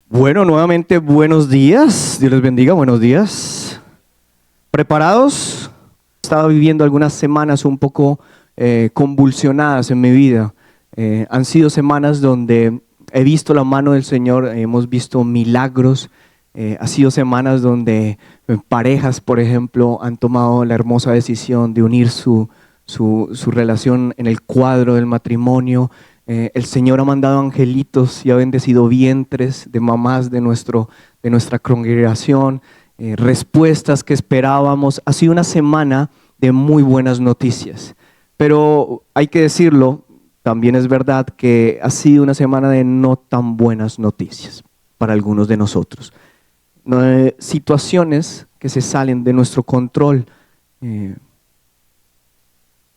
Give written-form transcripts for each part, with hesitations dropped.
Bueno, nuevamente buenos días. Dios les bendiga, buenos días. ¿Preparados? Estaba viviendo algunas semanas un poco convulsionadas en mi vida. Han sido semanas donde he visto la mano del Señor, hemos visto milagros. Ha sido semanas donde parejas, por ejemplo, han tomado la hermosa decisión de unir su relación en el cuadro del matrimonio. El Señor ha mandado angelitos y ha bendecido vientres de mamás de nuestra congregación, respuestas que esperábamos. Ha sido una semana de muy buenas noticias, pero hay que decirlo, también es verdad que ha sido una semana de no tan buenas noticias para algunos de nosotros. Situaciones que se salen de nuestro control,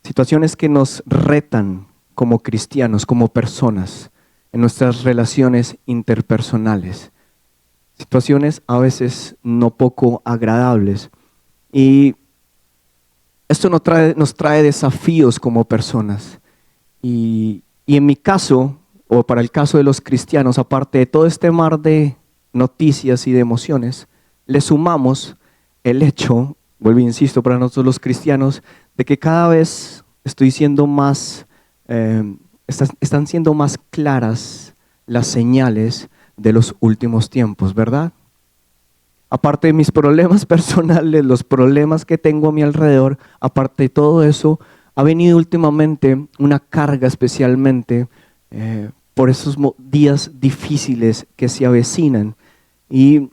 situaciones que nos retan como cristianos, como personas, en nuestras relaciones interpersonales. Situaciones a veces no poco agradables. Y esto nos trae desafíos como personas. Y en mi caso, o para el caso de los cristianos, aparte de todo este mar de noticias y de emociones, le sumamos el hecho, vuelvo e insisto, para nosotros los cristianos, de que cada vez estoy siendo más... están siendo más claras las señales de los últimos tiempos, ¿verdad? Aparte de mis problemas personales, los problemas que tengo a mi alrededor, aparte de todo eso, ha venido últimamente una carga especialmente por esos días difíciles que se avecinan. Y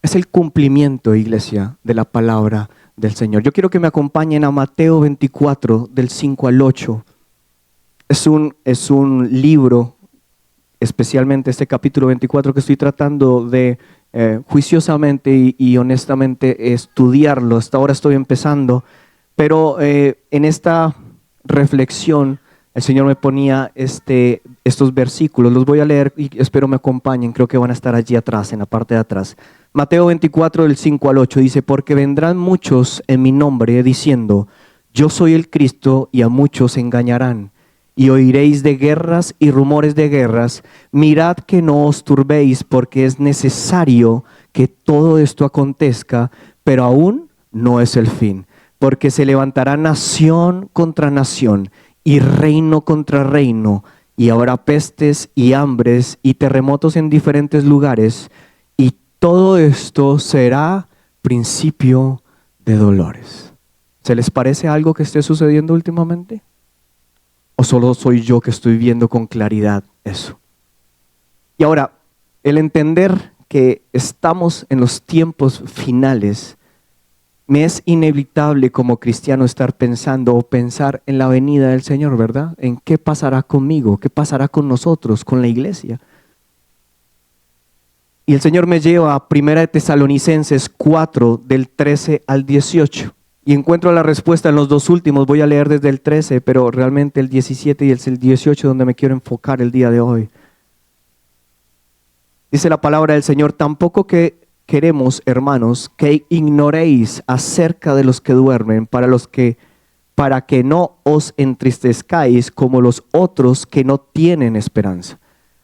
es el cumplimiento, iglesia, de la palabra del Señor. Yo quiero que me acompañen a Mateo 24, del 5 al 8. Es un libro, especialmente este capítulo 24, que estoy tratando de juiciosamente y honestamente estudiarlo. Hasta ahora estoy empezando, pero en esta reflexión el Señor me ponía estos versículos. Los voy a leer y espero me acompañen. Creo que van a estar allí atrás, en la parte de atrás. Mateo 24, del 5 al 8 dice: porque vendrán muchos en mi nombre diciendo, yo soy el Cristo, y a muchos engañarán. Y oiréis de guerras y rumores de guerras. Mirad que no os turbéis, porque es necesario que todo esto acontezca, pero aún no es el fin. Porque se levantará nación contra nación y reino contra reino, y habrá pestes y hambres y terremotos en diferentes lugares, y todo esto será principio de dolores. ¿Se les parece algo que esté sucediendo últimamente? ¿O solo soy yo que estoy viendo con claridad eso? Y ahora, el entender que estamos en los tiempos finales, me es inevitable como cristiano estar pensando o pensar en la venida del Señor, ¿verdad? En qué pasará conmigo, qué pasará con nosotros, con la iglesia. Y el Señor me lleva a 1 Tesalonicenses 4, del 13 al 18. Y encuentro la respuesta en los dos últimos. Voy a leer desde el 13, pero realmente el 17 y el 18 donde me quiero enfocar el día de hoy. Dice la palabra del Señor: tampoco que queremos, hermanos, que ignoréis acerca de los que duermen, para que no os entristezcáis como los otros que no tienen esperanza.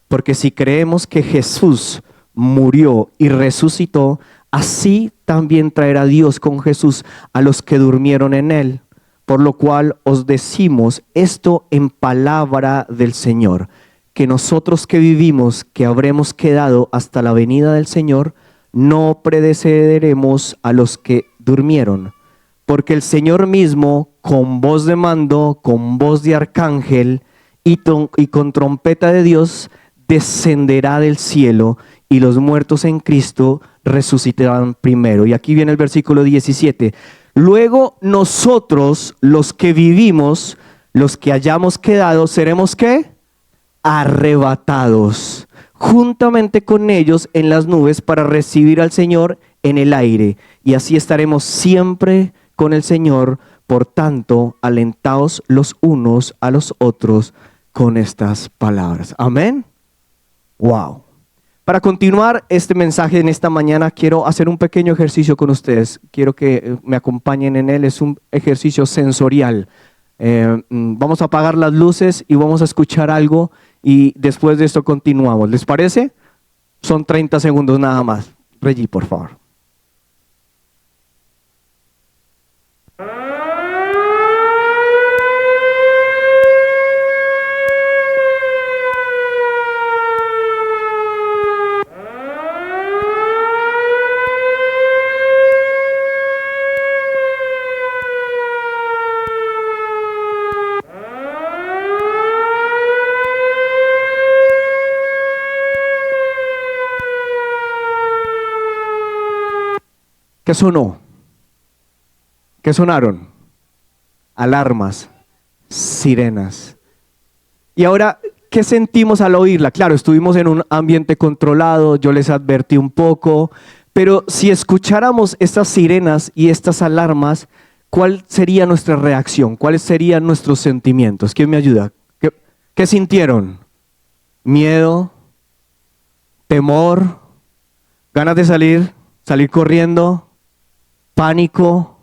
Porque si creemos que Jesús murió y resucitó, así también traerá Dios con Jesús a los que durmieron en él. Por lo cual os decimos esto en palabra del Señor, que nosotros que vivimos, que habremos quedado hasta la venida del Señor, no precederemos a los que durmieron. Porque el Señor mismo, con voz de mando, con voz de arcángel y con trompeta de Dios, descenderá del cielo, y los muertos en Cristo resucitarán primero. Y aquí viene el versículo 17. Luego nosotros, los que vivimos, los que hayamos quedado, seremos ¿qué? Arrebatados juntamente con ellos en las nubes para recibir al Señor en el aire. Y así estaremos siempre con el Señor. Por tanto, alentaos los unos a los otros con estas palabras. Amén. Wow. Para continuar este mensaje en esta mañana, quiero hacer un pequeño ejercicio con ustedes. Quiero que me acompañen en él. Es un ejercicio sensorial. Vamos a apagar las luces y vamos a escuchar algo y después de esto continuamos. ¿Les parece? Son 30 segundos nada más. Reggie, por favor. ¿Qué sonó? ¿Qué sonaron? Alarmas, sirenas. Y ahora, ¿qué sentimos al oírla? Claro, estuvimos en un ambiente controlado, yo les advertí un poco, pero si escucháramos estas sirenas y estas alarmas, ¿cuál sería nuestra reacción? ¿Cuáles serían nuestros sentimientos? ¿Quién me ayuda? ¿Qué sintieron? ¿Miedo? ¿Temor? ¿Ganas de salir corriendo? ¿Pánico?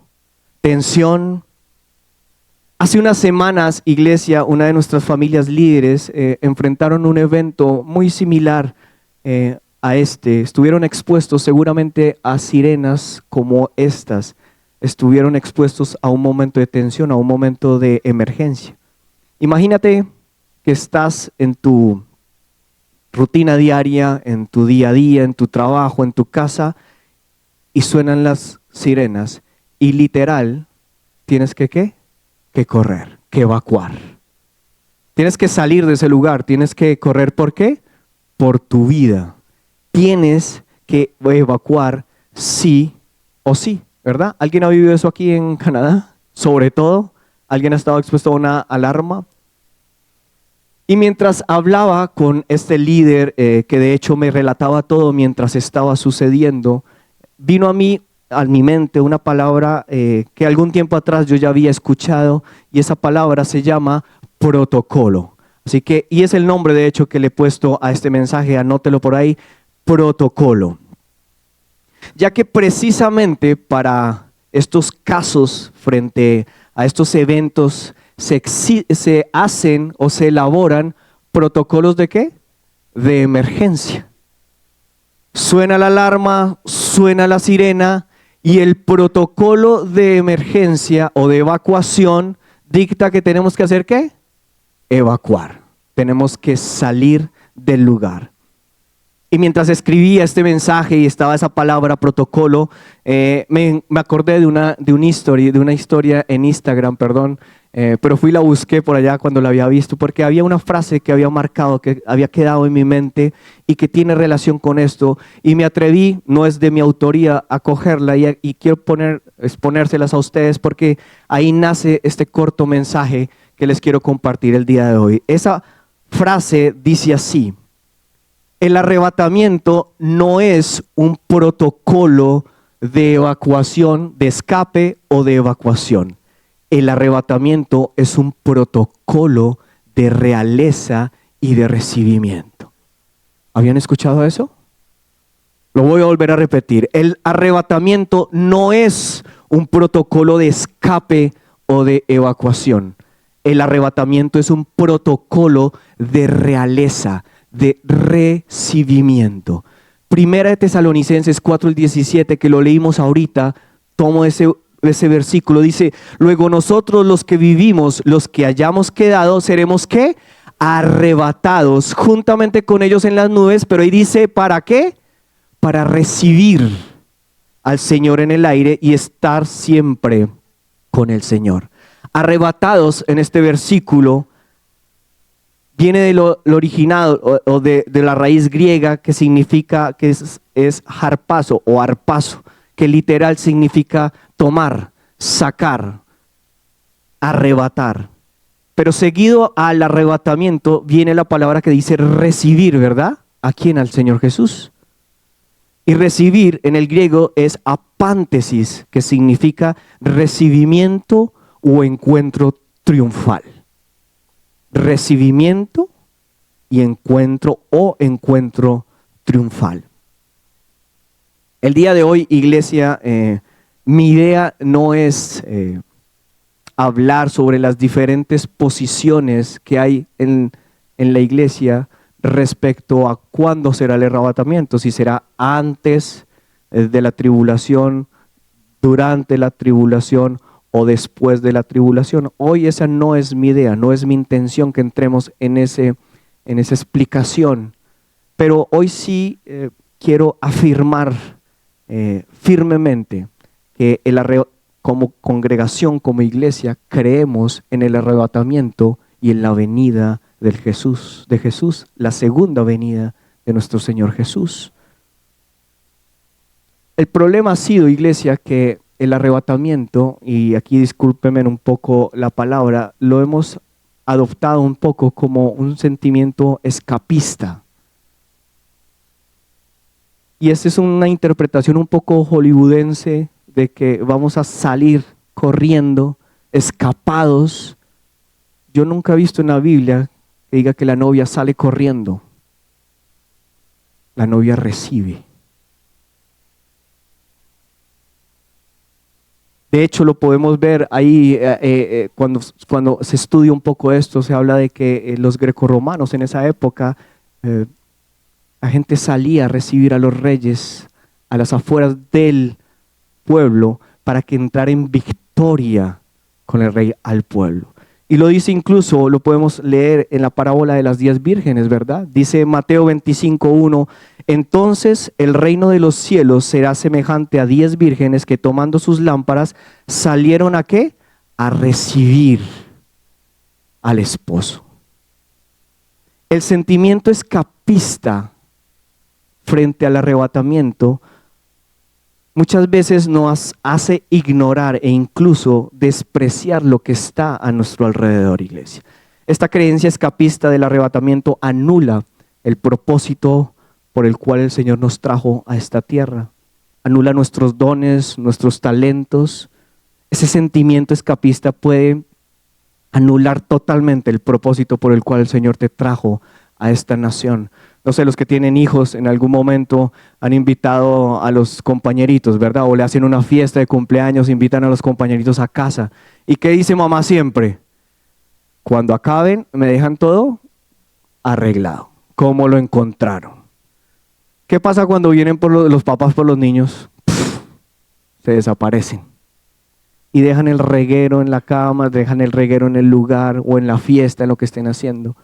¿Tensión? Hace unas semanas, iglesia, una de nuestras familias líderes enfrentaron un evento muy similar a este. Estuvieron expuestos seguramente a sirenas como estas. Estuvieron expuestos a un momento de tensión, a un momento de emergencia. Imagínate que estás en tu rutina diaria, en tu día a día, en tu trabajo, en tu casa, y suenan las sirenas y literal tienes que ¿qué? Que correr, que evacuar. Tienes que salir de ese lugar, tienes que correr. ¿Por qué? Por tu vida. Tienes que evacuar sí o sí, ¿verdad? ¿Alguien ha vivido eso aquí en Canadá? Sobre todo, ¿alguien ha estado expuesto a una alarma? Y mientras hablaba con este líder, que de hecho me relataba todo mientras estaba sucediendo, vino a mi mente una palabra que algún tiempo atrás yo ya había escuchado, y esa palabra se llama protocolo. Así que, y es el nombre de hecho que le he puesto a este mensaje, anótelo por ahí, protocolo. Ya que precisamente para estos casos, frente a estos eventos, se hacen o se elaboran protocolos ¿de qué? De emergencia. Suena la alarma, suena la sirena y el protocolo de emergencia o de evacuación dicta que tenemos que hacer ¿qué? Evacuar. Tenemos que salir del lugar. Y mientras escribía este mensaje y estaba esa palabra protocolo, me acordé de una historia en Instagram, pero fui y la busqué por allá cuando la había visto, porque había una frase que había marcado, que había quedado en mi mente y que tiene relación con esto, y me atreví, no es de mi autoría, a cogerla y quiero exponérselas a ustedes porque ahí nace este corto mensaje que les quiero compartir el día de hoy. Esa frase dice así: el arrebatamiento no es un protocolo de evacuación, de escape o de evacuación. El arrebatamiento es un protocolo de realeza y de recibimiento. ¿Habían escuchado eso? Lo voy a volver a repetir. El arrebatamiento no es un protocolo de escape o de evacuación. El arrebatamiento es un protocolo de realeza, de recibimiento. Primera de Tesalonicenses 4:17, que lo leímos ahorita, tomo ese versículo, dice: luego nosotros los que vivimos, los que hayamos quedado, seremos ¿qué? Arrebatados juntamente con ellos en las nubes, pero ahí dice, ¿para qué? Para recibir al Señor en el aire y estar siempre con el Señor. Arrebatados en este versículo viene de lo original o de la raíz griega que significa, que es harpazo o arpazo, que literal significa tomar, sacar, arrebatar. Pero seguido al arrebatamiento viene la palabra que dice recibir, ¿verdad? ¿A quién? Al Señor Jesús. Y recibir en el griego es apántesis, que significa recibimiento o encuentro triunfal. Recibimiento y encuentro o encuentro triunfal. El día de hoy, iglesia, mi idea no es hablar sobre las diferentes posiciones que hay en la iglesia respecto a cuándo será el arrebatamiento, si será antes de la tribulación, durante la tribulación o después de la tribulación. Hoy esa no es mi idea, no es mi intención que entremos en esa explicación, pero hoy sí quiero afirmar firmemente que como congregación, como iglesia, creemos en el arrebatamiento y en la venida de Jesús, la segunda venida de nuestro Señor Jesús. El problema ha sido, iglesia, que el arrebatamiento, y aquí discúlpenme un poco la palabra, lo hemos adoptado un poco como un sentimiento escapista. Y esta es una interpretación un poco hollywoodense de que vamos a salir corriendo, escapados. Yo nunca he visto en la Biblia que diga que la novia sale corriendo. La novia recibe. De hecho, lo podemos ver ahí cuando se estudia un poco esto, se habla de que los grecorromanos en esa época, la gente salía a recibir a los reyes a las afueras del pueblo para que entrara en victoria con el rey al pueblo. Y lo dice incluso, lo podemos leer en la parábola de las 10 vírgenes, ¿verdad? Dice Mateo 25:1, entonces el reino de los cielos será semejante a 10 vírgenes que tomando sus lámparas salieron ¿a qué? A recibir al esposo. El sentimiento escapista frente al arrebatamiento muchas veces nos hace ignorar e incluso despreciar lo que está a nuestro alrededor, iglesia. Esta creencia escapista del arrebatamiento anula el propósito por el cual el Señor nos trajo a esta tierra. Anula nuestros dones, nuestros talentos. Ese sentimiento escapista puede anular totalmente el propósito por el cual el Señor te trajo a esta nación. No sé, los que tienen hijos en algún momento han invitado a los compañeritos, ¿verdad? O le hacen una fiesta de cumpleaños, invitan a los compañeritos a casa. ¿Y qué dice mamá siempre? Cuando acaben, me dejan todo arreglado. ¿Cómo lo encontraron? ¿Qué pasa cuando vienen los papás por los niños? Se desaparecen. Y dejan el reguero en la cama, dejan el reguero en el lugar o en la fiesta, en lo que estén haciendo.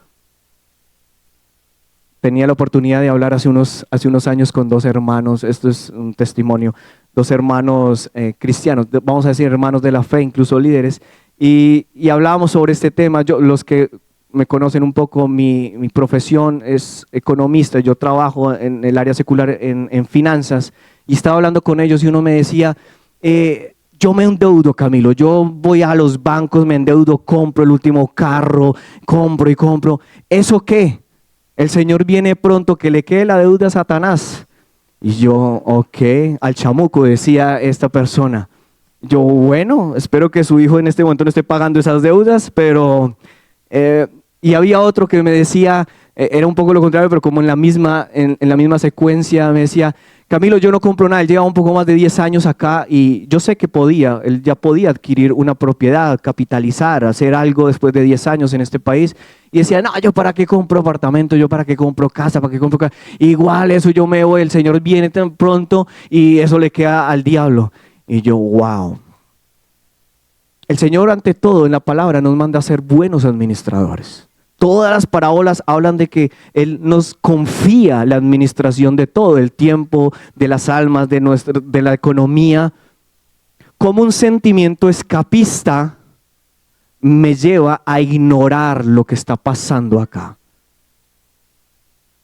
Tenía la oportunidad de hablar hace unos años con dos hermanos, esto es un testimonio, dos hermanos cristianos, vamos a decir hermanos de la fe, incluso líderes, y hablábamos sobre este tema. Los que me conocen un poco, mi profesión es economista, yo trabajo en el área secular en finanzas, y estaba hablando con ellos y uno me decía, yo me endeudo, Camilo, yo voy a los bancos, me endeudo, compro el último carro, compro y compro. ¿Eso qué? El Señor viene pronto, que le quede la deuda a Satanás. Y yo, ok, al chamuco, decía esta persona. Yo, bueno, espero que su hijo en este momento no esté pagando esas deudas, pero... y había otro que me decía, era un poco lo contrario, pero como en la misma secuencia, me decía, Camilo, yo no compro nada, él lleva un poco más de 10 años acá y yo sé que él ya podía adquirir una propiedad, capitalizar, hacer algo después de 10 años en este país. Y decía, no, yo para qué compro apartamento, yo para qué compro casa, para qué compro casa. Igual eso yo me voy, el Señor viene tan pronto y eso le queda al diablo. Y yo, wow. El Señor ante todo en la palabra nos manda a ser buenos administradores. Todas las parábolas hablan de que Él nos confía la administración de todo, el tiempo, de las almas, de la economía. Como un sentimiento escapista me lleva a ignorar lo que está pasando acá.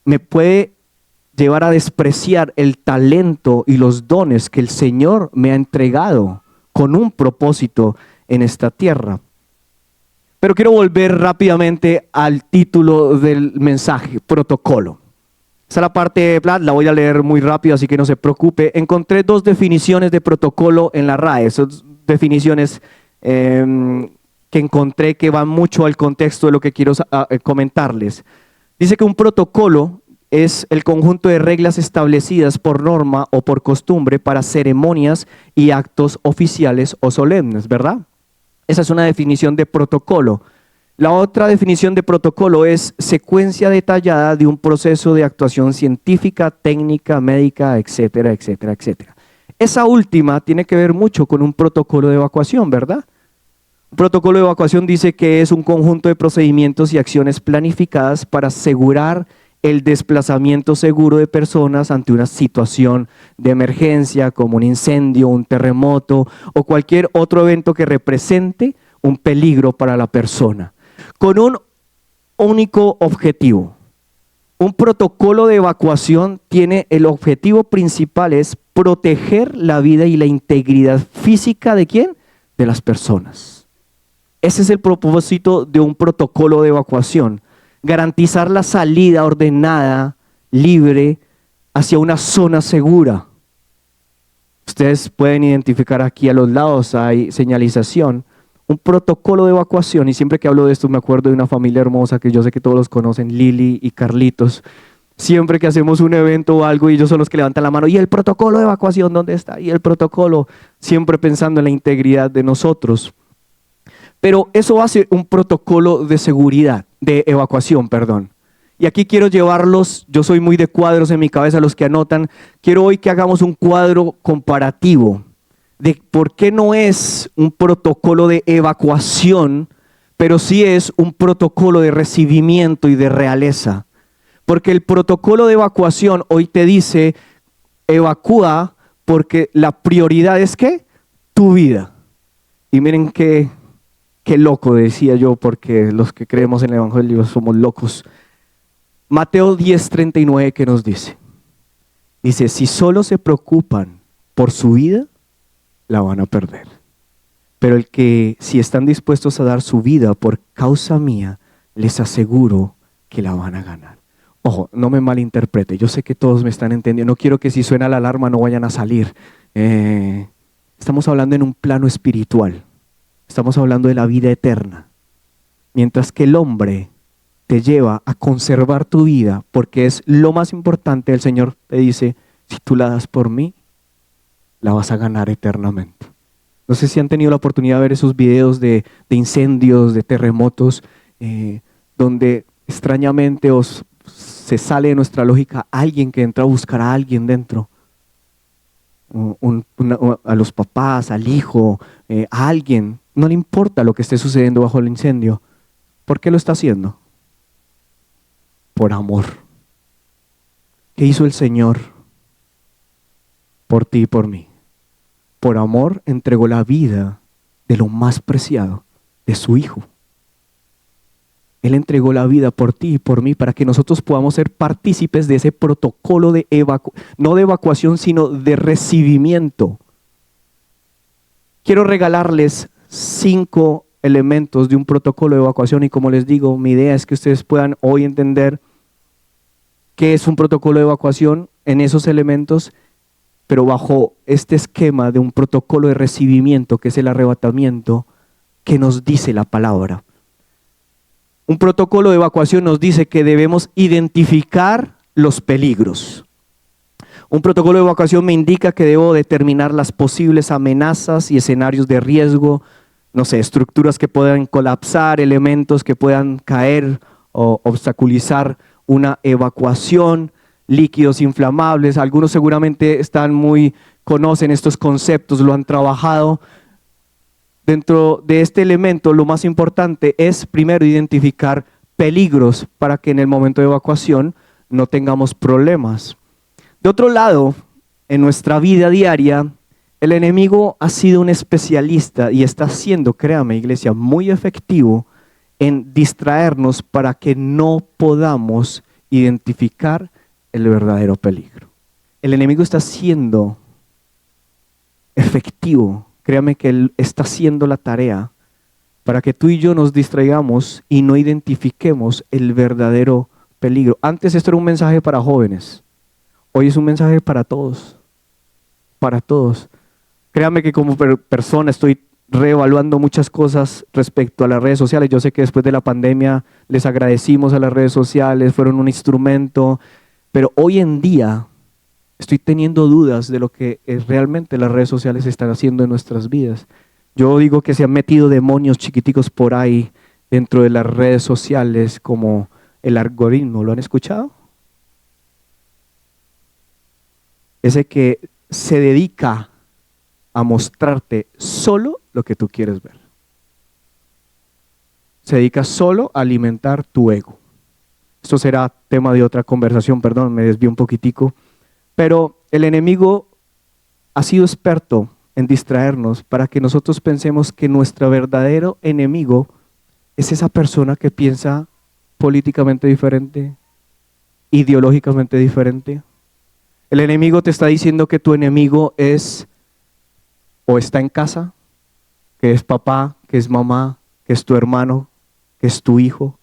Me puede llevar a despreciar el talento y los dones que el Señor me ha entregado con un propósito en esta tierra. Pero quiero volver rápidamente al título del mensaje, protocolo. Esa es la parte, la voy a leer muy rápido, así que no se preocupe. Encontré 2 definiciones de protocolo en la RAE. Son definiciones que encontré que van mucho al contexto de lo que quiero comentarles. Dice que un protocolo es el conjunto de reglas establecidas por norma o por costumbre para ceremonias y actos oficiales o solemnes, ¿verdad? Esa es una definición de protocolo. La otra definición de protocolo es secuencia detallada de un proceso de actuación científica, técnica, médica, etcétera, etcétera, etcétera. Esa última tiene que ver mucho con un protocolo de evacuación, ¿verdad? Un protocolo de evacuación dice que es un conjunto de procedimientos y acciones planificadas para asegurar el desplazamiento seguro de personas ante una situación de emergencia como un incendio, un terremoto o cualquier otro evento que represente un peligro para la persona, con un único objetivo. Un protocolo de evacuación tiene el objetivo principal es proteger la vida y la integridad física ¿de quién? De las personas. Ese es el propósito de un protocolo de evacuación. Garantizar la salida ordenada, libre, hacia una zona segura. Ustedes pueden identificar aquí a los lados, hay señalización. Un protocolo de evacuación, y siempre que hablo de esto me acuerdo de una familia hermosa que yo sé que todos los conocen, Lili y Carlitos. Siempre que hacemos un evento o algo y ellos son los que levantan la mano, ¿y el protocolo de evacuación dónde está? Y el protocolo, siempre pensando en la integridad de nosotros. Pero eso hace un protocolo de seguridad, de evacuación, perdón. Y aquí quiero llevarlos, yo soy muy de cuadros en mi cabeza, los que anotan, quiero hoy que hagamos un cuadro comparativo de por qué no es un protocolo de evacuación, pero sí es un protocolo de recibimiento y de realeza. Porque el protocolo de evacuación hoy te dice, evacúa porque la prioridad es ¿qué? Tu vida. Y miren qué loco decía yo, porque los que creemos en el Evangelio somos locos. Mateo 10:39, ¿qué nos dice? Dice, si solo se preocupan por su vida, la van a perder. Pero el que si están dispuestos a dar su vida por causa mía, les aseguro que la van a ganar. Ojo, no me malinterprete, yo sé que todos me están entendiendo, no quiero que si suena la alarma no vayan a salir. Estamos hablando en un plano espiritual, estamos hablando de la vida eterna. Mientras que el hombre te lleva a conservar tu vida, porque es lo más importante, el Señor te dice, si tú la das por mí, la vas a ganar eternamente. No sé si han tenido la oportunidad de ver esos videos de incendios, de terremotos, donde extrañamente se sale de nuestra lógica alguien que entra a buscar a alguien dentro. A los papás, al hijo, a alguien. No le importa lo que esté sucediendo bajo el incendio. ¿Por qué lo está haciendo? Por amor. ¿Qué hizo el Señor por ti y por mí? Por amor entregó la vida de lo más preciado, de su Hijo. Él entregó la vida por ti y por mí para que nosotros podamos ser partícipes de ese protocolo de no de evacuación, sino de recibimiento. Quiero regalarles 5 elementos de un protocolo de evacuación y como les digo, mi idea es que ustedes puedan hoy entender qué es un protocolo de evacuación en esos elementos, pero bajo este esquema de un protocolo de recibimiento que es el arrebatamiento que nos dice la palabra. Un protocolo de evacuación nos dice que debemos identificar los peligros. Un protocolo de evacuación me indica que debo determinar las posibles amenazas y escenarios de riesgo, no sé, estructuras que puedan colapsar, elementos que puedan caer o obstaculizar una evacuación, líquidos inflamables. Algunos seguramente conocen estos conceptos, lo han trabajado. Dentro de este elemento, lo más importante es primero identificar peligros para que en el momento de evacuación no tengamos problemas. De otro lado, en nuestra vida diaria, el enemigo ha sido un especialista y está siendo, créame iglesia, muy efectivo en distraernos para que no podamos identificar el verdadero peligro. El enemigo está siendo efectivo. Créame que Él está haciendo la tarea para que tú y yo nos distraigamos y no identifiquemos el verdadero peligro. Antes esto era un mensaje para jóvenes, hoy es un mensaje para todos, para todos. Créame que como persona estoy reevaluando muchas cosas respecto a las redes sociales. Yo sé que después de la pandemia les agradecimos a las redes sociales, fueron un instrumento, Pero hoy en día estoy teniendo dudas de lo que realmente las redes sociales están haciendo en nuestras vidas. Yo digo que se han metido demonios chiquiticos por ahí dentro de las redes sociales como el algoritmo. ¿Lo han escuchado? Ese que se dedica a mostrarte solo lo que tú quieres ver. Se dedica solo a alimentar tu ego. Esto será tema de otra conversación, perdón, me desvío un poquitico. Pero el enemigo ha sido experto en distraernos para que nosotros pensemos que nuestro verdadero enemigo es esa persona que piensa políticamente diferente, ideológicamente diferente. El enemigo te está diciendo que tu enemigo es o está en casa, que es papá, que es mamá, que es tu hermano, que es tu hijo.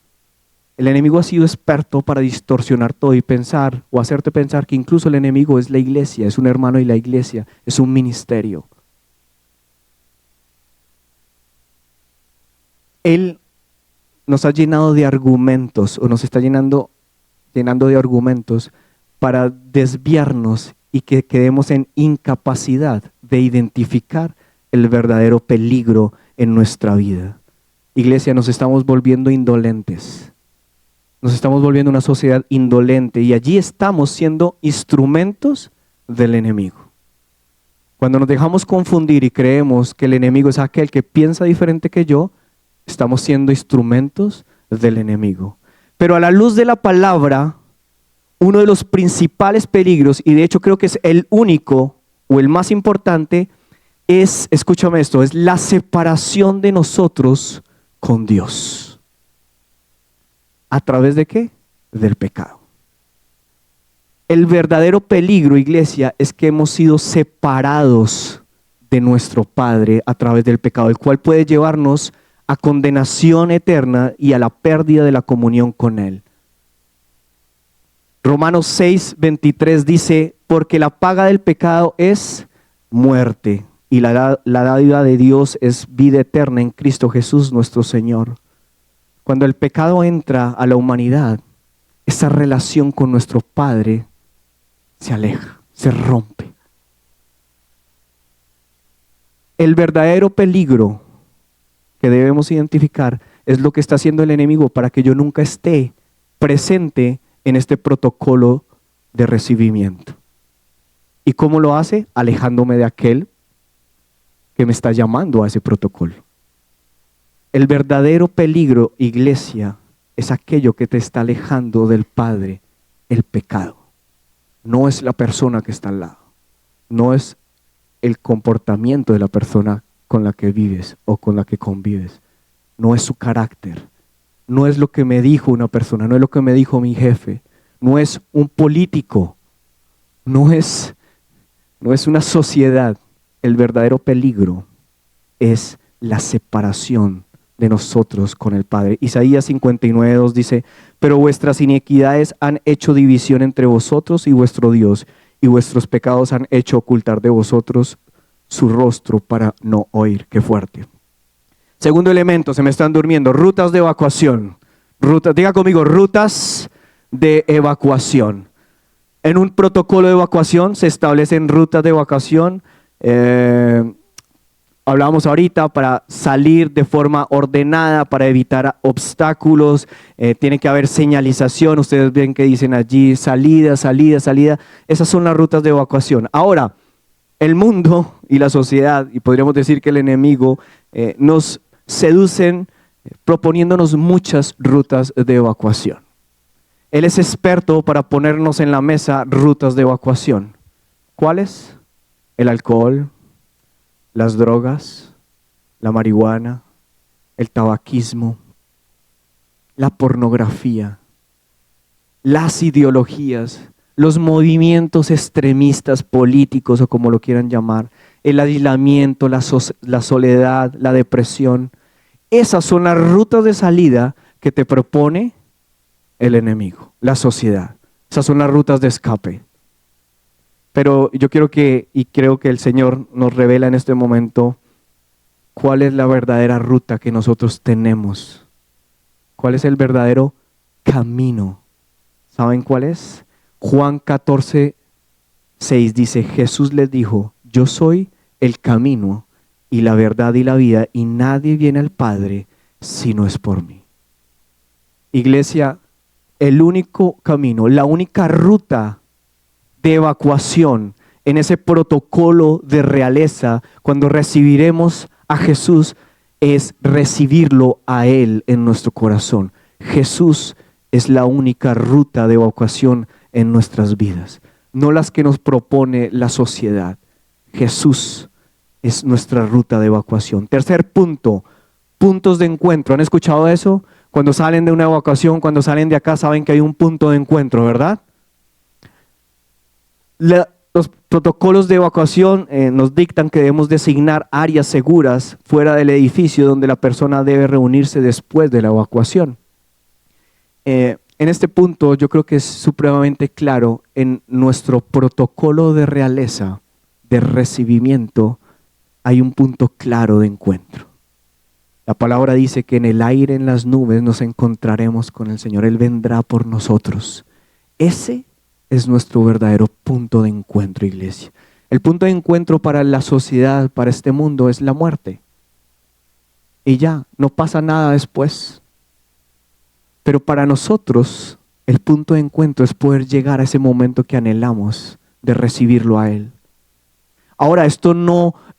El enemigo ha sido experto para distorsionar todo y pensar o hacerte pensar que incluso el enemigo es la iglesia, es un hermano y la iglesia, es un ministerio. Él nos ha llenado de argumentos o nos está llenando de argumentos para desviarnos y que quedemos en incapacidad de identificar el verdadero peligro en nuestra vida. Iglesia, nos estamos volviendo indolentes. Nos estamos volviendo una sociedad indolente y allí estamos siendo instrumentos del enemigo. Cuando nos dejamos confundir y creemos que el enemigo es aquel que piensa diferente que yo, estamos siendo instrumentos del enemigo. Pero a la luz de la palabra, uno de los principales peligros, y de hecho creo que es el único o el más importante, es, escúchame esto, es la separación de nosotros con Dios. ¿A través de qué? Del pecado. El verdadero peligro, iglesia, es que hemos sido separados de nuestro Padre a través del pecado, el cual puede llevarnos a condenación eterna y a la pérdida de la comunión con Él. Romanos 6:23 dice, porque la paga del pecado es muerte y la dádiva de Dios es vida eterna en Cristo Jesús nuestro Señor. Cuando el pecado entra a la humanidad, esa relación con nuestro Padre se aleja, se rompe. El verdadero peligro que debemos identificar es lo que está haciendo el enemigo para que yo nunca esté presente en este protocolo de recibimiento. ¿Y cómo lo hace? Alejándome de aquel que me está llamando a ese protocolo. El verdadero peligro, iglesia, es aquello que te está alejando del Padre, el pecado. No es la persona que está al lado, no es el comportamiento de la persona con la que vives o con la que convives, no es su carácter, no es lo que me dijo una persona, no es lo que me dijo mi jefe, no es un político, no es una sociedad. El verdadero peligro es la separación de nosotros con el Padre. Isaías 59:2 dice, pero vuestras iniquidades han hecho división entre vosotros y vuestro Dios, y vuestros pecados han hecho ocultar de vosotros su rostro para no oír. Qué fuerte. Segundo elemento, se me están durmiendo, rutas de evacuación. Diga conmigo, rutas de evacuación. En un protocolo de evacuación se establecen rutas de evacuación. Hablábamos ahorita para salir de forma ordenada, para evitar obstáculos, tiene que haber señalización, ustedes ven que dicen allí salida, salida, salida, esas son las rutas de evacuación. Ahora, el mundo y la sociedad, y podríamos decir que el enemigo, nos seducen proponiéndonos muchas rutas de evacuación. Él es experto para ponernos en la mesa rutas de evacuación. ¿Cuáles? El alcohol, las drogas, la marihuana, el tabaquismo, la pornografía, las ideologías, los movimientos extremistas políticos o como lo quieran llamar, el aislamiento, la soledad, la depresión. Esas son las rutas de salida que te propone el enemigo, la sociedad. Esas son las rutas de escape. Pero yo quiero y creo que el Señor nos revela en este momento cuál es la verdadera ruta que nosotros tenemos. ¿Cuál es el verdadero camino? ¿Saben cuál es? Juan 14:6 dice, Jesús les dijo, yo soy el camino y la verdad y la vida, y nadie viene al Padre si no es por mí. Iglesia, el único camino, la única ruta de evacuación en ese protocolo de realeza, cuando recibiremos a Jesús, es recibirlo a Él en nuestro corazón. Jesús es la única ruta de evacuación en nuestras vidas, no las que nos propone la sociedad. Jesús es nuestra ruta de evacuación. Tercer punto, puntos de encuentro. ¿Han escuchado eso? Cuando salen de una evacuación, cuando salen de acá, saben que hay un punto de encuentro, ¿verdad? Los protocolos de evacuación nos dictan que debemos designar áreas seguras fuera del edificio donde la persona debe reunirse después de la evacuación. En este punto yo creo que es supremamente claro en nuestro protocolo de realeza, de recibimiento, hay un punto claro de encuentro. La palabra dice que en el aire, en las nubes, nos encontraremos con el Señor. Él vendrá por nosotros. Ese es nuestro verdadero punto de encuentro, iglesia. El punto de encuentro para la sociedad, para este mundo, es la muerte. Y ya, no pasa nada después. Pero para nosotros, el punto de encuentro es poder llegar a ese momento que anhelamos de recibirlo a Él. Ahora,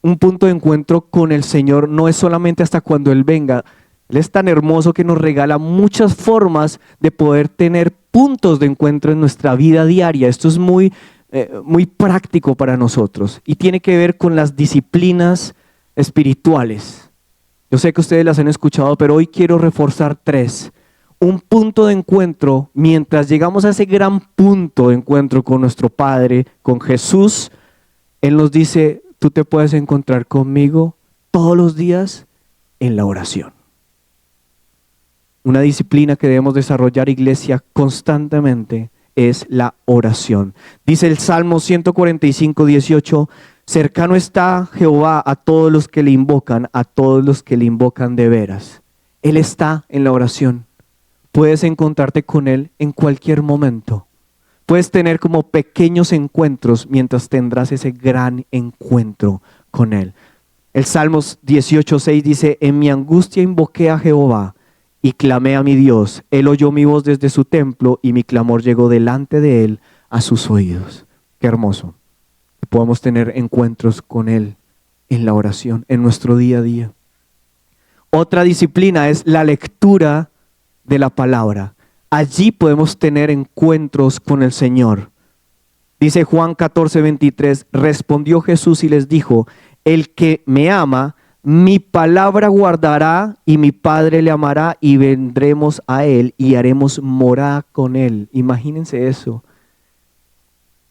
un punto de encuentro con el Señor no es solamente hasta cuando Él venga. Él es tan hermoso que nos regala muchas formas de poder tener puntos de encuentro en nuestra vida diaria. Esto es muy práctico para nosotros y tiene que ver con las disciplinas espirituales. Yo sé que ustedes las han escuchado, pero hoy quiero reforzar 3. Un punto de encuentro, mientras llegamos a ese gran punto de encuentro con nuestro Padre, con Jesús, Él nos dice, tú te puedes encontrar conmigo todos los días en la oración. Una disciplina que debemos desarrollar, iglesia, constantemente es la oración. Dice el Salmo 145:18, cercano está Jehová a todos los que le invocan, a todos los que le invocan de veras. Él está en la oración. Puedes encontrarte con Él en cualquier momento. Puedes tener como pequeños encuentros mientras tendrás ese gran encuentro con Él. El Salmos 18:6 dice, en mi angustia invoqué a Jehová y clamé a mi Dios. Él oyó mi voz desde su templo y mi clamor llegó delante de Él a sus oídos. Qué hermoso que podamos tener encuentros con Él en la oración, en nuestro día a día. Otra disciplina es la lectura de la palabra. Allí podemos tener encuentros con el Señor. Dice Juan 14:23, respondió Jesús y les dijo, el que me ama, mi palabra guardará y mi Padre le amará y vendremos a Él y haremos morada con Él. Imagínense eso.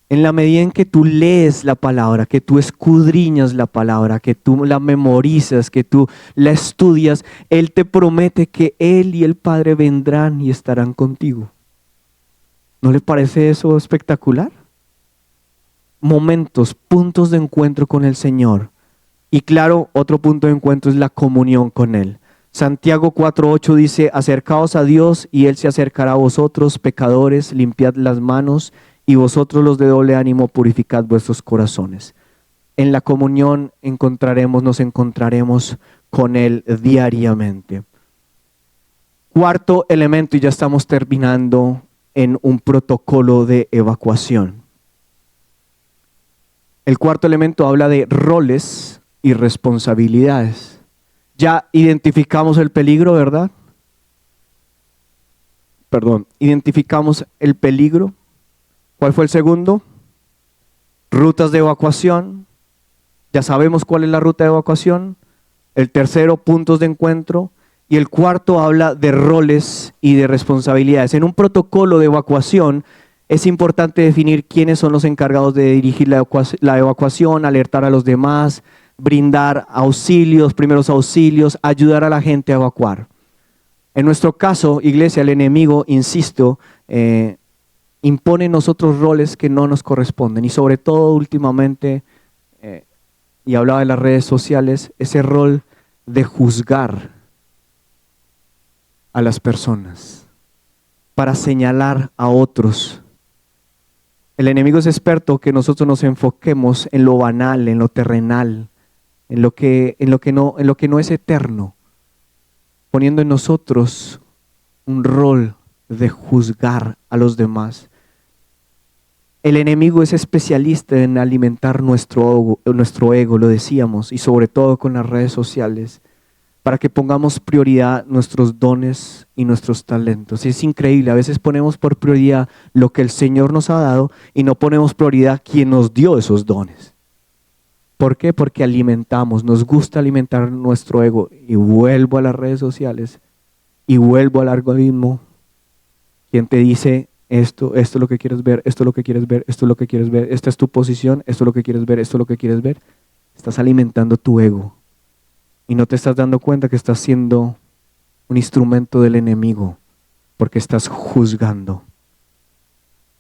En la medida en que tú lees la palabra, que tú escudriñas la palabra, que tú la memorizas, que tú la estudias, Él te promete que Él y el Padre vendrán y estarán contigo. ¿No le parece eso espectacular? Momentos, puntos de encuentro con el Señor. Y claro, otro punto de encuentro es la comunión con Él. Santiago 4:8 dice, acercaos a Dios y Él se acercará a vosotros, pecadores, limpiad las manos y vosotros los de doble ánimo purificad vuestros corazones. En la comunión nos encontraremos con Él diariamente. Cuarto elemento, y ya estamos terminando en un protocolo de evacuación. El cuarto elemento habla de roles y responsabilidades. Ya identificamos el peligro, ¿verdad? Identificamos el peligro. ¿Cuál fue el segundo? Rutas de evacuación. Ya sabemos cuál es la ruta de evacuación. El tercero, puntos de encuentro. Y el cuarto habla de roles y de responsabilidades. En un protocolo de evacuación es importante definir quiénes son los encargados de dirigir la evacuación, alertar a los demás, brindar auxilios, primeros auxilios, ayudar a la gente a evacuar. En nuestro caso, iglesia, el enemigo, insisto, impone en nosotros roles que no nos corresponden y sobre todo últimamente, y hablaba de las redes sociales, ese rol de juzgar a las personas para señalar a otros El enemigo es experto que nosotros nos enfoquemos en lo banal, en lo terrenal, en lo que no es eterno, poniendo en nosotros un rol de juzgar a los demás. El enemigo es especialista en alimentar nuestro ego, lo decíamos, y sobre todo con las redes sociales, para que pongamos prioridad nuestros dones y nuestros talentos. Y es increíble, a veces ponemos por prioridad lo que el Señor nos ha dado y no ponemos prioridad quien nos dio esos dones. ¿Por qué? Porque nos gusta alimentar nuestro ego. Y vuelvo a las redes sociales y vuelvo al algoritmo. Quien te dice esto es lo que quieres ver, esto es lo que quieres ver, esto es lo que quieres ver, esta es tu posición, esto es lo que quieres ver, esto es lo que quieres ver. Estás alimentando tu ego y no te estás dando cuenta que estás siendo un instrumento del enemigo porque estás juzgando.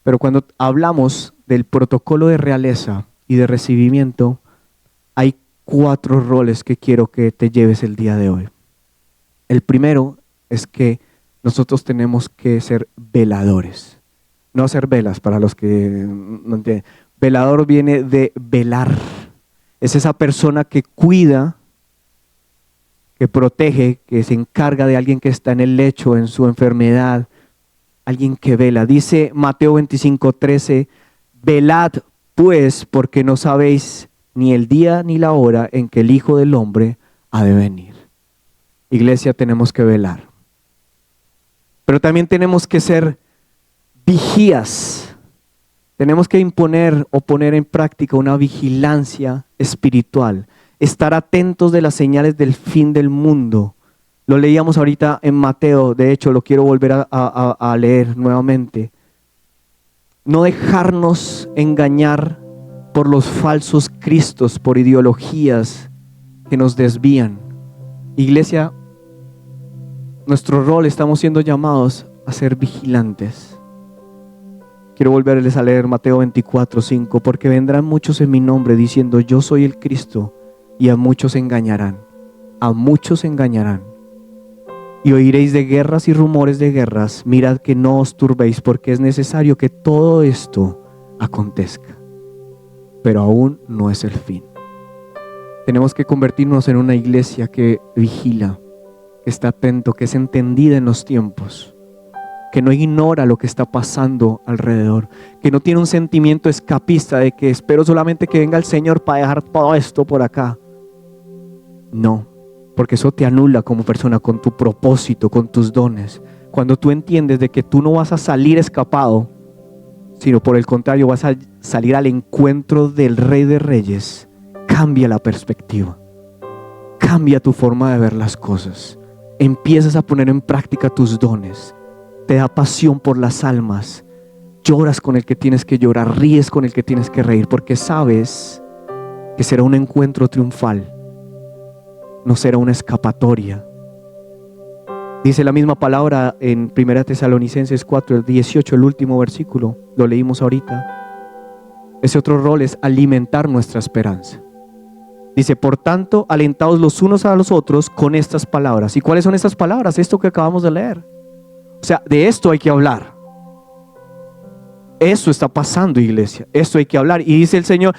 Pero cuando hablamos del protocolo de realeza y de recibimiento, hay 4 roles que quiero que te lleves el día de hoy. El primero es que nosotros tenemos que ser veladores. No hacer velas, para los que no entienden. Velador viene de velar. Es esa persona que cuida, que protege, que se encarga de alguien que está en el lecho, en su enfermedad. Alguien que vela. Dice Mateo 25:13, velad pues, porque no sabéis ni el día ni la hora en que el Hijo del Hombre ha de venir. Iglesia, tenemos que velar. Pero también tenemos que ser vigías. Tenemos que imponer o poner en práctica una vigilancia espiritual. Estar atentos de las señales del fin del mundo. Lo leíamos ahorita en Mateo, de hecho lo quiero volver a leer nuevamente. No dejarnos engañar por los falsos cristos, por ideologías que nos desvían. Iglesia, nuestro rol, estamos siendo llamados a ser vigilantes. Quiero volverles a leer Mateo 24:5, porque vendrán muchos en mi nombre diciendo yo soy el Cristo, y a muchos engañarán. A muchos engañarán. Y oiréis de guerras y rumores de guerras. Mirad que no os turbéis, porque es necesario que todo esto acontezca. Pero aún no es el fin. Tenemos que convertirnos en una iglesia que vigila, que está atento, que es entendida en los tiempos, que no ignora lo que está pasando alrededor, que no tiene un sentimiento escapista de que espero solamente que venga el Señor para dejar todo esto por acá. No. Porque eso te anula como persona con tu propósito, con tus dones. Cuando tú entiendes de que tú no vas a salir escapado, sino por el contrario vas a salir al encuentro del Rey de Reyes, cambia la perspectiva. Cambia tu forma de ver las cosas. Empiezas a poner en práctica tus dones. Te da pasión por las almas. Lloras con el que tienes que llorar, ríes con el que tienes que reír, porque sabes que será un encuentro triunfal. No será una escapatoria. Dice la misma palabra en 1 Tesalonicenses 4:18, el último versículo, lo leímos ahorita. Ese otro rol es alimentar nuestra esperanza. Dice, por tanto, alentaos los unos a los otros con estas palabras. ¿Y cuáles son estas palabras? Esto que acabamos de leer. O sea, de esto hay que hablar. Eso está pasando, iglesia. Esto hay que hablar. Y dice el Señor,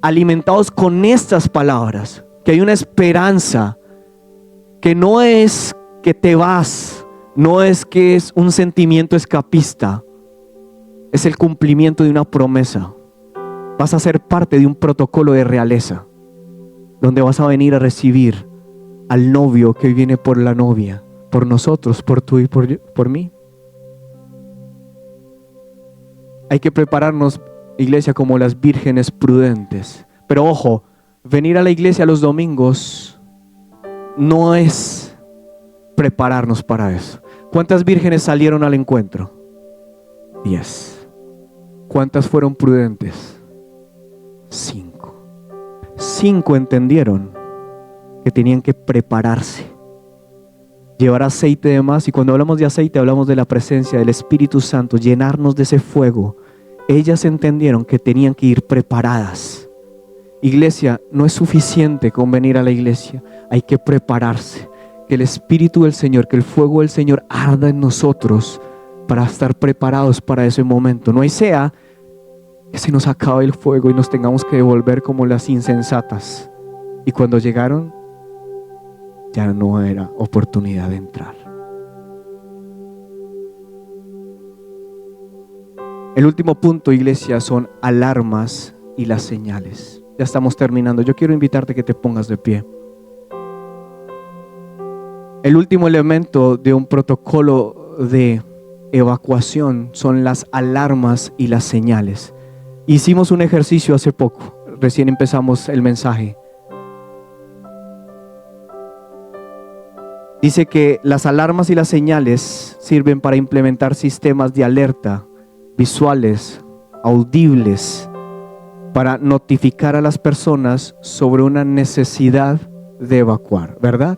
alimentaos con estas palabras. Que hay una esperanza que no es que te vas, no es que es un sentimiento escapista, es el cumplimiento de una promesa. Vas a ser parte de un protocolo de realeza, donde vas a venir a recibir al novio que viene por la novia, por nosotros, por tú y por mí. Hay que prepararnos, iglesia, como las vírgenes prudentes. Pero ojo, venir a la iglesia los domingos no es prepararnos para eso. ¿Cuántas vírgenes salieron al encuentro? 10. ¿Cuántas fueron prudentes? 5. 5 entendieron que tenían que prepararse, llevar aceite de más. Y cuando hablamos de aceite hablamos de la presencia del Espíritu Santo, llenarnos de ese fuego. Ellas entendieron que tenían que ir preparadas. Iglesia, no es suficiente con venir a la iglesia, hay que prepararse, que el Espíritu del Señor, que el fuego del Señor arda en nosotros para estar preparados para ese momento. No sea que se nos acabe el fuego y nos tengamos que devolver como las insensatas. Y cuando llegaron, ya no era oportunidad de entrar. El último punto, iglesia, son alarmas y las señales. Ya estamos terminando. Yo quiero invitarte a que te pongas de pie. El último elemento de un protocolo de evacuación son las alarmas y las señales. Hicimos un ejercicio hace poco, recién empezamos el mensaje. Dice que las alarmas y las señales sirven para implementar sistemas de alerta visuales, audibles, para notificar a las personas sobre una necesidad de evacuar, ¿verdad?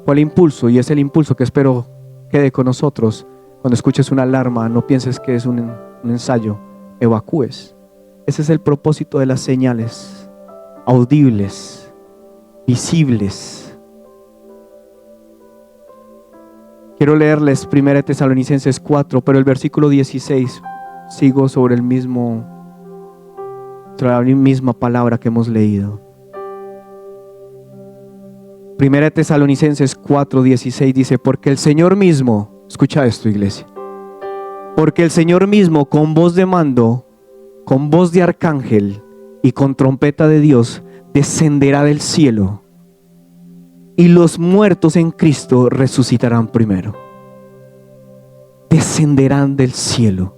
Fue el impulso, y es el impulso que espero quede con nosotros. Cuando escuches una alarma, no pienses que es un ensayo, evacúes. Ese es el propósito de las señales, audibles, visibles. Quiero leerles 1 Tesalonicenses 4, pero el versículo 16, sigo sobre la misma palabra que hemos leído. 1 Tesalonicenses 4, 16 dice: porque el Señor mismo, escucha esto, iglesia, porque el Señor mismo con voz de mando, con voz de arcángel y con trompeta de Dios descenderá del cielo, y los muertos en Cristo resucitarán primero. Descenderán del cielo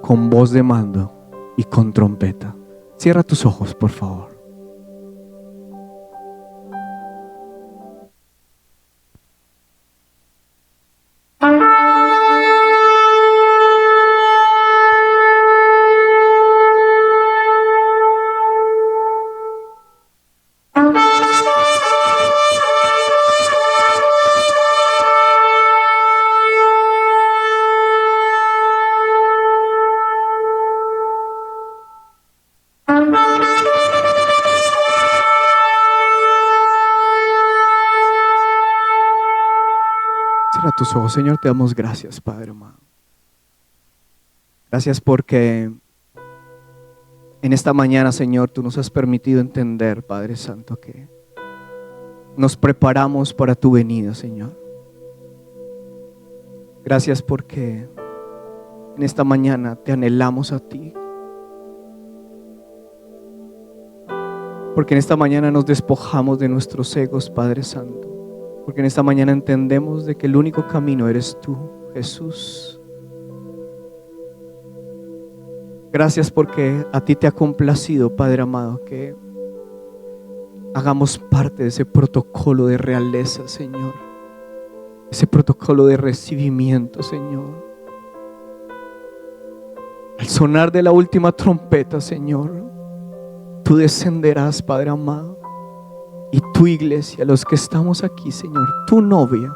con voz de mando y con trompeta. Cierra tus ojos, por favor. Cierra tus ojos. Señor, te damos gracias, Padre amado. Gracias porque en esta mañana, Señor, tú nos has permitido entender, Padre Santo, que nos preparamos para tu venida, Señor. Gracias porque en esta mañana te anhelamos a ti. Porque en esta mañana nos despojamos de nuestros egos, Padre Santo. Porque en esta mañana entendemos de que el único camino eres tú, Jesús. Gracias porque a ti te ha complacido, Padre amado, que hagamos parte de ese protocolo de realeza, Señor. Ese protocolo de recibimiento, Señor. Al sonar de la última trompeta, Señor, tú descenderás, Padre amado. Y tu iglesia, los que estamos aquí, Señor, tu novia,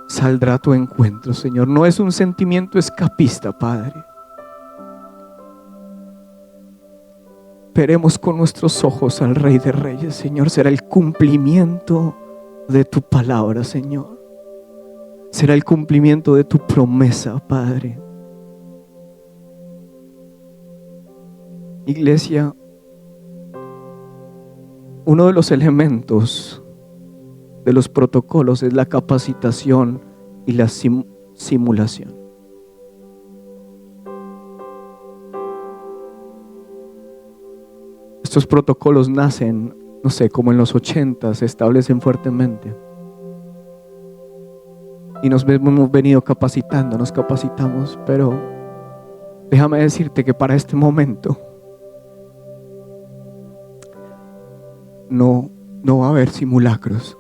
saldrá a tu encuentro, Señor. No es un sentimiento escapista, Padre. Veremos con nuestros ojos al Rey de Reyes, Señor. Será el cumplimiento de tu palabra, Señor. Será el cumplimiento de tu promesa, Padre. Iglesia, uno de los elementos de los protocolos es la capacitación y la simulación. Estos protocolos nacen, no sé, como en los 80 se establecen fuertemente. Y nos hemos venido capacitando, nos capacitamos, pero déjame decirte que para este momento no va a haber simulacros,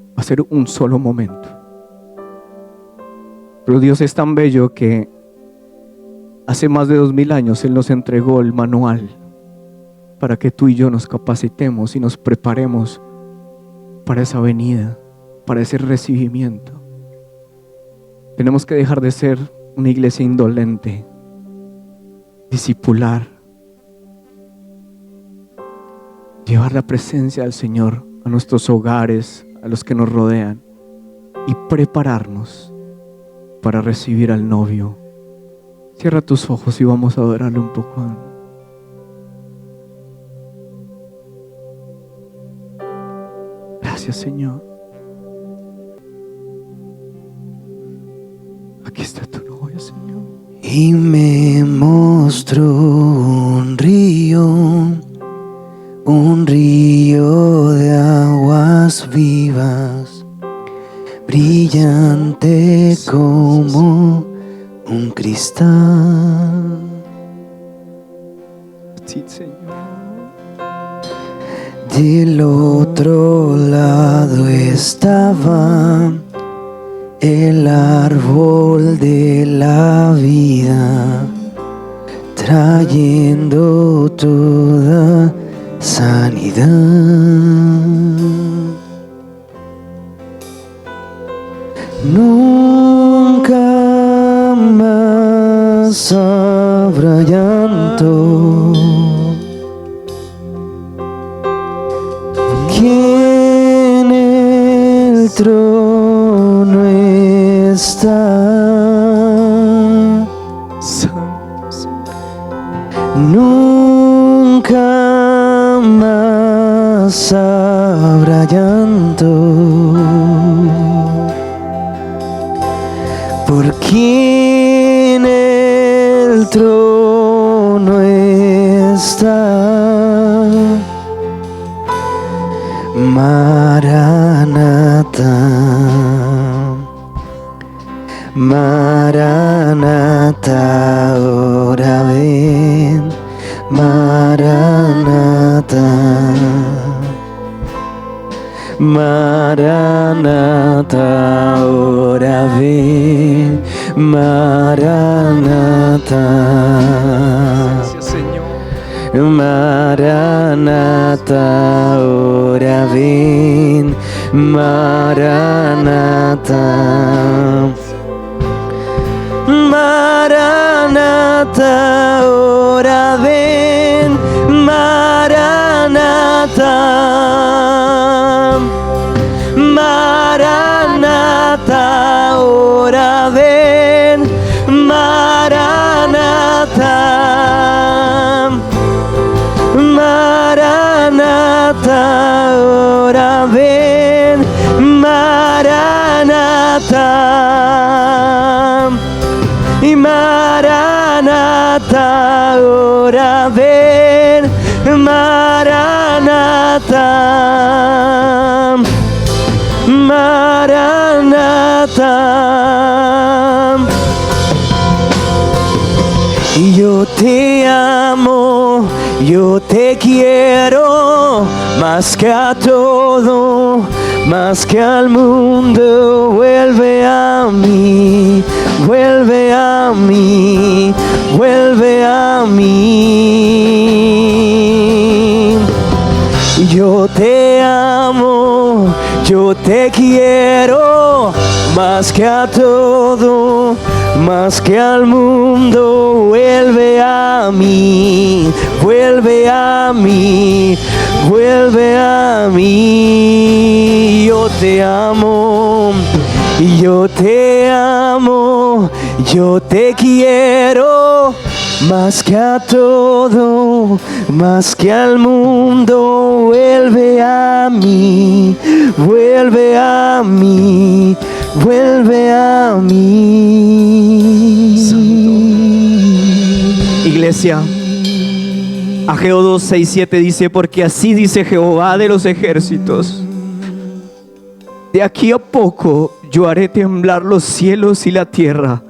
va a ser un solo momento. Pero Dios es tan bello que hace más de 2000 años Él nos entregó el manual para que tú y yo nos capacitemos y nos preparemos para esa venida, para ese recibimiento. Tenemos que dejar de ser una iglesia indolente, discipular, llevar la presencia del Señor a nuestros hogares, a los que nos rodean, y prepararnos para recibir al novio. Cierra tus ojos y vamos a adorarle un poco. Gracias, Señor. Aquí está tu novia, Señor. Y me mostró un río de aguas vivas, brillante como un cristal. Sí, Señor. Del otro lado estaba el árbol de la vida, trayendo toda sanidad. Nunca más habrá llanto, que en el trono está. Nunca más habrá llanto, porque en el trono está. Maranatha, Maranatha, ahora ven. Maranatha, Maranatha, ahora ven. Maranatha. Gracias, Señor. Maranatha, ahora ven. Maranatha, Maranatha, ahora ven. Maranatha, Maranatha, ahora ven. Maranatha, Maranatha, ahora ven. Maranatha, y Maranatha, ahora ven. Maranatha, Maranatha. Yo te amo, yo te quiero, más que a todo, más que al mundo. Vuelve a mí, vuelve a mí, vuelve a mí. Yo te amo, yo te quiero, más que a todo, más que al mundo. Vuelve a mí, vuelve a mí, vuelve a mí. Yo te amo, yo te amo, yo te quiero, más que a todo, más que al mundo. Vuelve a mí, vuelve a mí, vuelve a mí. Iglesia, Ageo 2:6-7 dice: porque así dice Jehová de los ejércitos, de aquí a poco yo haré temblar los cielos y la tierra,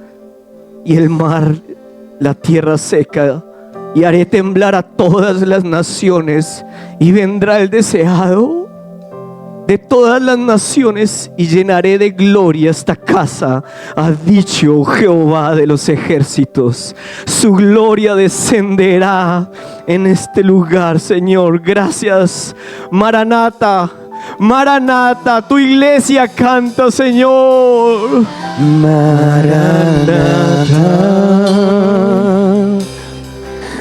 y el mar, la tierra seca, y haré temblar a todas las naciones, y vendrá el deseado de todas las naciones, y llenaré de gloria esta casa, ha dicho Jehová de los ejércitos. Su gloria descenderá en este lugar, Señor. Gracias. Maranatha, Maranatha, tu iglesia canta, Señor. Maranatha,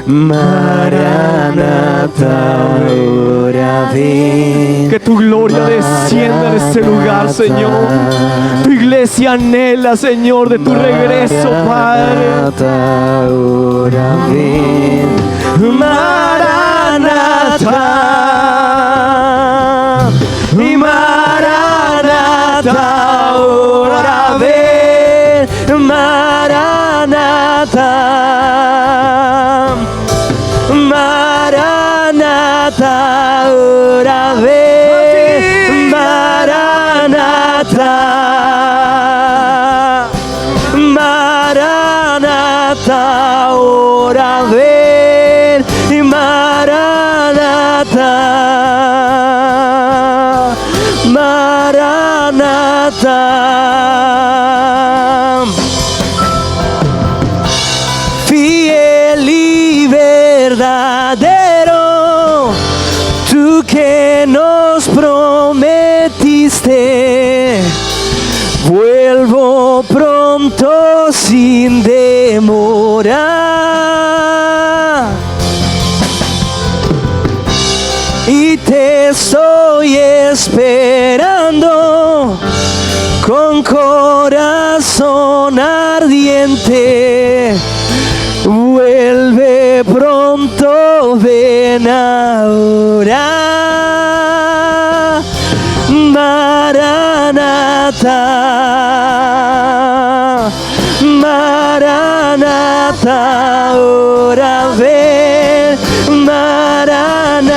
Maranatha, ahora ven. Que tu gloria descienda en este lugar, Señor. Tu iglesia iglesia anhela, Señor, de tu regreso, Padre. Maranatha, ahora ven. Maranatha. Y Maranatha, ahora ven. Maranatha. Maranatha, ahora ven. Maranatha. Maranatha, ahora ven. Maranatha. Maranatha. Fiel y verdadero, tú que nos prometiste, vuelvo pronto sin demora. Y te estoy esperando con corazón ardiente. Vuelve pronto, ven ahora. Maranatha. Maranatha, ahora ven. Maranatha.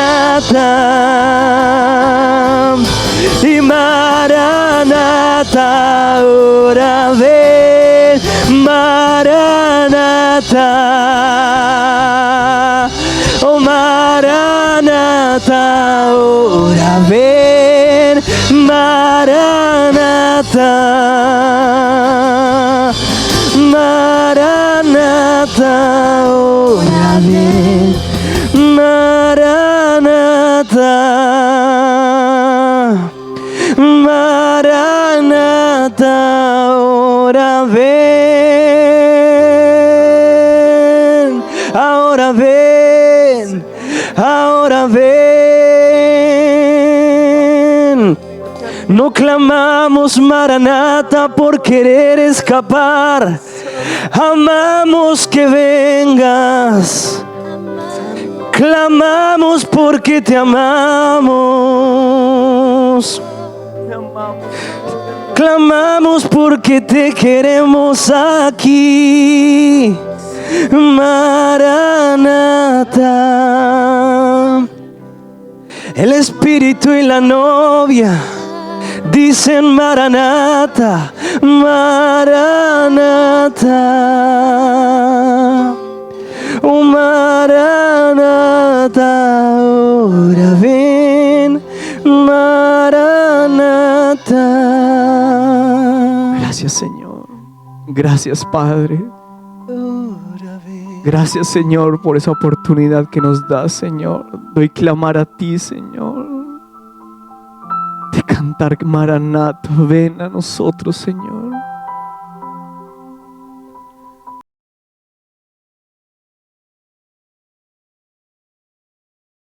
Y Maranatha, ahora ven. Maranatha. Oh Maranatha, ahora ven. Maranatha. Maranatha, ahora ven. Maranatha. Maranatha, ahora ven. Ahora ven. Ahora ven. No clamamos Maranatha por querer escapar. Amamos que vengas. Clamamos porque te amamos. Clamamos porque te queremos aquí. Maranatha. El Espíritu y la novia dicen Maranatha, Maranatha. Oh Maranatha, ahora ven. Maranatha. Gracias, Señor. Gracias, Padre. Gracias, Señor, por esa oportunidad que nos das, Señor, de clamar a ti, Señor, de cantar Maranatha, ven a nosotros, Señor.